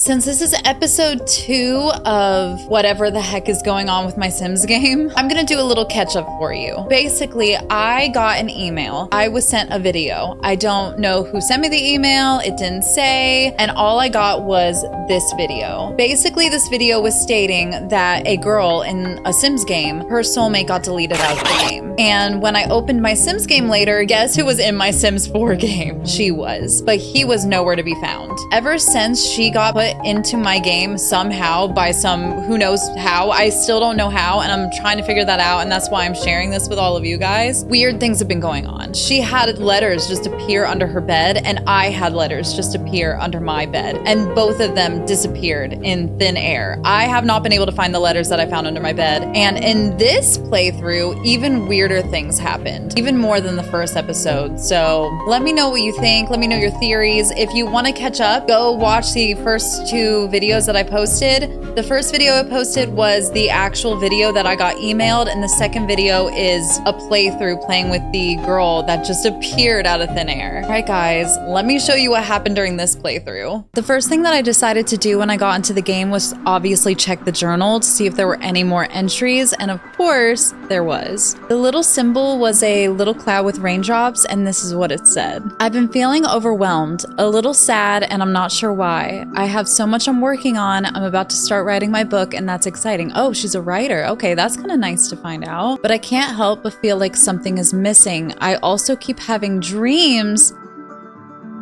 Since this is episode 2 of whatever the heck is going on with my Sims game, I'm gonna do a little catch up for you. Basically, I got an email. I was sent a video. I don't know who sent me the email. It didn't say. And all I got was this video. Basically, this video was stating that a girl in a Sims game, her soulmate got deleted out of the game. And when I opened my Sims game later, guess who was in my Sims 4 game? She was. But he was nowhere to be found. Ever since she got put into my game somehow by some, who knows how, I still don't know how, and I'm trying to figure that out, and that's why I'm sharing this with all of you guys. Weird things have been going on. She had letters just appear under her bed, and I had letters just appear under my bed, and both of them disappeared in thin air. I have not been able to find the letters that I found under my bed, and in this playthrough, even weirder things happened, even more than the first episode. So let me know what you think. Let me know your theories. If you want to catch up, go watch the first 2 videos that I posted. The first video I posted was the actual video that I got emailed, and the second video is a playthrough playing with the girl that just appeared out of thin air. All right, guys, let me show you what happened during this playthrough. The first thing that I decided to do when I got into the game was obviously check the journal to see if there were any more entries, and of course, there was. The little symbol was a little cloud with raindrops, and this is what it said. I've been feeling overwhelmed, a little sad, and I'm not sure why. I have so much I'm working on. I'm about to start writing my book, and that's exciting. Oh, she's a writer. Okay, that's kind of nice to find out. But I can't help but feel like something is missing. I also keep having dreams,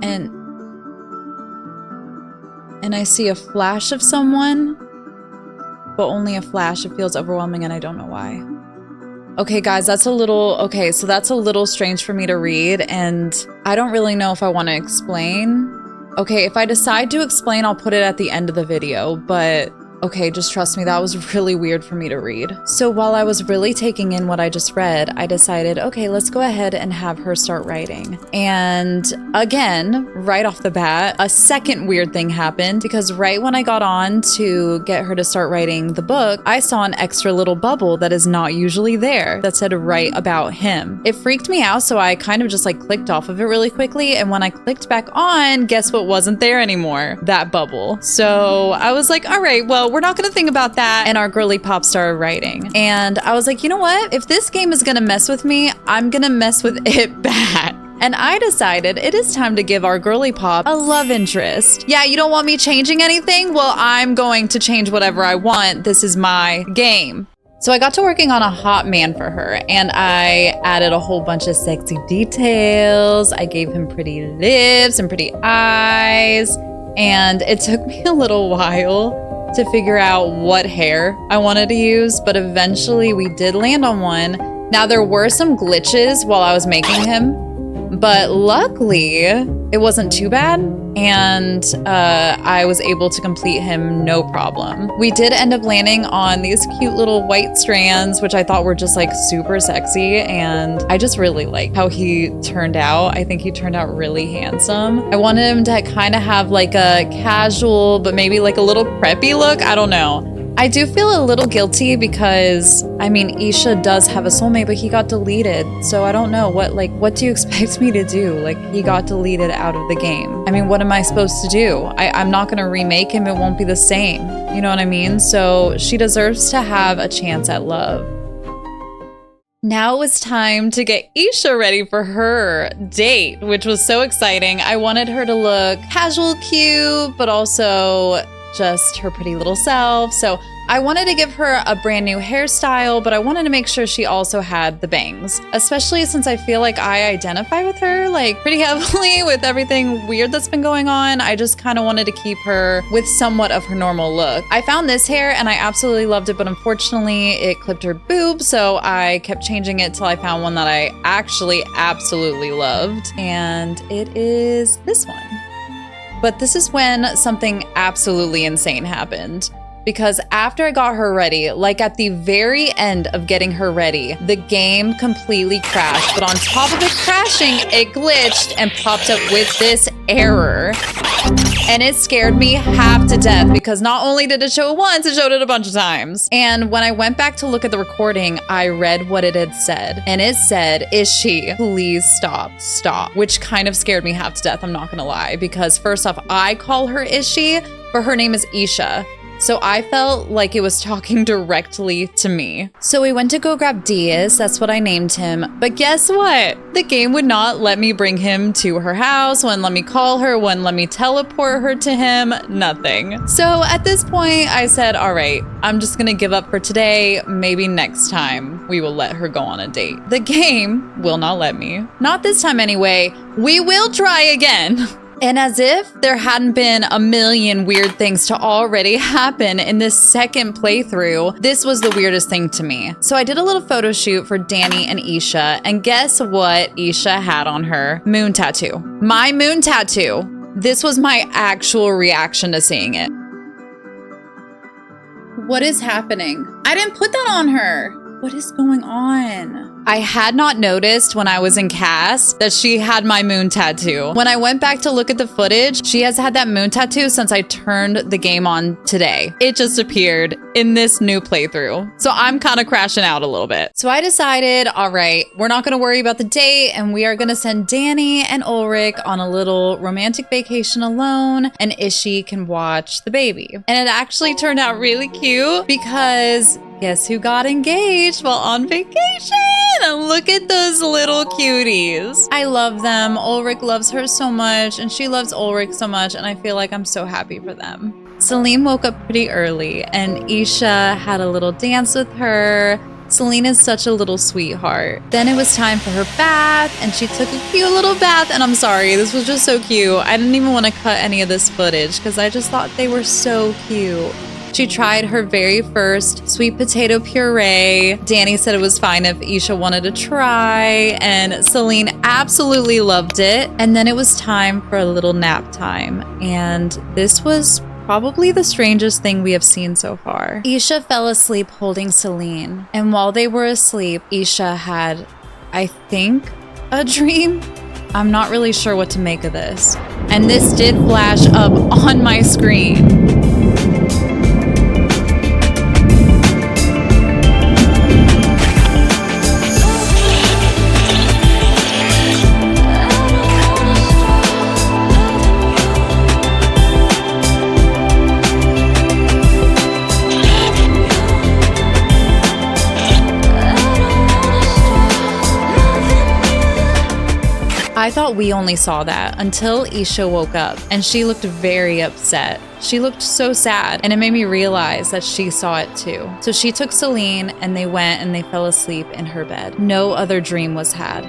and I see a flash of someone, but only a flash. It feels overwhelming, and I don't know why. Okay, guys, that's a little strange for me to read, and I don't really know if I want to explain. Okay, if I decide to explain, I'll put it at the end of the video, but okay, just trust me, that was really weird for me to read. So while I was really taking in what I just read, I decided, okay, let's go ahead and have her start writing. And again, right off the bat, a second weird thing happened, because right when I got on to get her to start writing the book, I saw an extra little bubble that is not usually there that said write about him. It freaked me out, so I kind of just like clicked off of it really quickly, and when I clicked back on, guess what wasn't there anymore? That bubble. So I was like, all right, well, we're not gonna think about that. And our girly pop started writing. And I was like, you know what? If this game is gonna mess with me, I'm gonna mess with it back. And I decided it is time to give our girly pop a love interest. Yeah, you don't want me changing anything? Well, I'm going to change whatever I want. This is my game. So I got to working on a hot man for her, and I added a whole bunch of sexy details. I gave him pretty lips and pretty eyes. And it took me a little while to figure out what hair I wanted to use, but eventually we did land on one. Now, there were some glitches while I was making him, but luckily it wasn't too bad, and I was able to complete him no problem. We did end up landing on these cute little white strands, which I thought were just like super sexy, and I just really like how he turned out. I think he turned out really handsome. I wanted him to kind of have like a casual, but maybe like a little preppy look. I don't know. I do feel a little guilty because, I mean, Isha does have a soulmate, but he got deleted. So I don't know, what do you expect me to do? Like, he got deleted out of the game. I mean, what am I supposed to do? I'm not gonna remake him, it won't be the same. You know what I mean? So she deserves to have a chance at love. Now it was time to get Isha ready for her date, which was so exciting. I wanted her to look casual, cute, but also just her pretty little self. So I wanted to give her a brand new hairstyle, but I wanted to make sure she also had the bangs, especially since I feel like I identify with her like pretty heavily with everything weird that's been going on. I just kind of wanted to keep her with somewhat of her normal look. I found this hair and I absolutely loved it, but unfortunately it clipped her boobs, so I kept changing it till I found one that I actually absolutely loved, and it is this one. But this is when something absolutely insane happened. Because after I got her ready, like at the very end of getting her ready, the game completely crashed. But on top of it crashing, it glitched and popped up with this error. And it scared me half to death because not only did it show it once, it showed it a bunch of times. And when I went back to look at the recording, I read what it had said. And it said, Ishi, please stop, which kind of scared me half to death, I'm not gonna lie. Because first off, I call her Ishi, but her name is Isha. So I felt like it was talking directly to me. So we went to go grab Diaz, that's what I named him. But guess what? The game would not let me bring him to her house, wouldn't let me call her, wouldn't let me teleport her to him, nothing. So at this point, I said, all right, I'm just gonna give up for today. Maybe next time we will let her go on a date. The game will not let me. Not this time anyway. We will try again. And as if there hadn't been a million weird things to already happen in this second playthrough, this was the weirdest thing to me. So I did a little photo shoot for Danny and Isha, and guess what Isha had on her? Moon tattoo. My moon tattoo. This was my actual reaction to seeing it. What is happening? I didn't put that on her. What is going on? I had not noticed when I was in cast that she had my moon tattoo. When I went back to look at the footage, she has had that moon tattoo since I turned the game on today. It just appeared in this new playthrough. So I'm kind of crashing out a little bit. So I decided, all right, we're not gonna worry about the date and we are gonna send Danny and Ulrich on a little romantic vacation alone and Ishi can watch the baby. And it actually turned out really cute because guess who got engaged while on vacation? And look at those little cuties. I love them. Ulrich loves her so much and she loves Ulrich so much and I feel like I'm so happy for them. Celine woke up pretty early and Isha had a little dance with her. Celine is such a little sweetheart. Then it was time for her bath and she took a cute little bath and I'm sorry, this was just so cute. I didn't even want to cut any of this footage because I just thought they were so cute. She tried her very first sweet potato puree. Danny said it was fine if Isha wanted to try, and Celine absolutely loved it. And then it was time for a little nap time, and this was probably the strangest thing we have seen so far. Isha fell asleep holding Celine, and while they were asleep, Isha had, I think, a dream. I'm not really sure what to make of this. And this did flash up on my screen. I thought we only saw that until Isha woke up and she looked very upset. She looked so sad and it made me realize that she saw it too. So she took Celine and they went and they fell asleep in her bed. No other dream was had.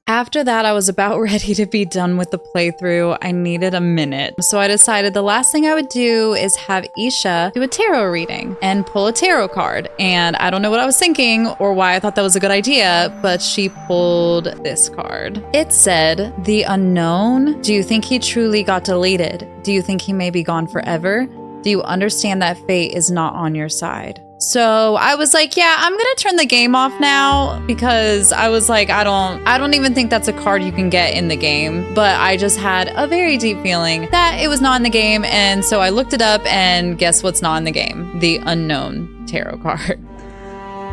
After that, I was about ready to be done with the playthrough. I needed a minute. So I decided the last thing I would do is have Isha do a tarot reading and pull a tarot card. And I don't know what I was thinking or why I thought that was a good idea, but she pulled this card. It said, "The unknown. Do you think he truly got deleted? Do you think he may be gone forever? Do you understand that fate is not on your side?" So I was like, yeah, I'm gonna turn the game off now because I was like, I don't even think that's a card you can get in the game. But I just had a very deep feeling that it was not in the game. And so I looked it up and guess what's not in the game? The unknown tarot card.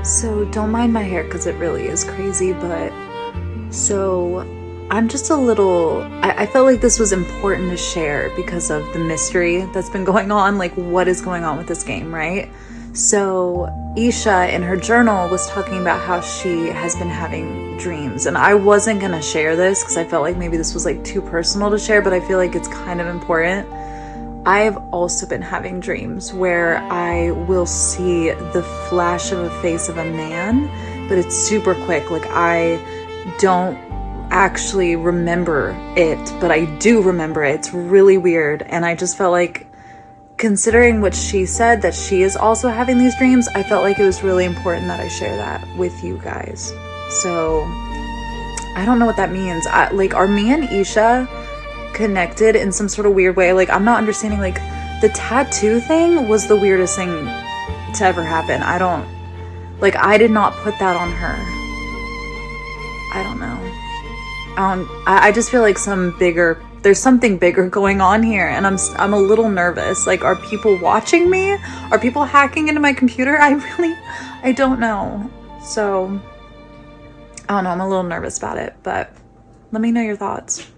So don't mind my hair because it really is crazy, but so I'm just a little, I felt like this was important to share because of the mystery that's been going on, like what is going on with this game, right? So Isha in her journal was talking about how she has been having dreams, and I wasn't gonna share this because I felt like maybe this was like too personal to share, but I feel like it's kind of important. I've also been having dreams where I will see the flash of a face of a man, but it's super quick. Like I don't actually remember it, but I do remember it. It's really weird, and I just felt like, considering what she said, that she is also having these dreams, I felt like it was really important that I share that with you guys. So I don't know what that means. Like, are me and Isha connected in some sort of weird way? Like, I'm not understanding. Like, the tattoo thing was the weirdest thing to ever happen. I did not put that on her. I don't know. I just feel like some bigger there's something bigger going on here, and I'm a little nervous. Like, are people watching me? Are people hacking into my computer? I don't know. So I don't know, I'm a little nervous about it, but let me know your thoughts.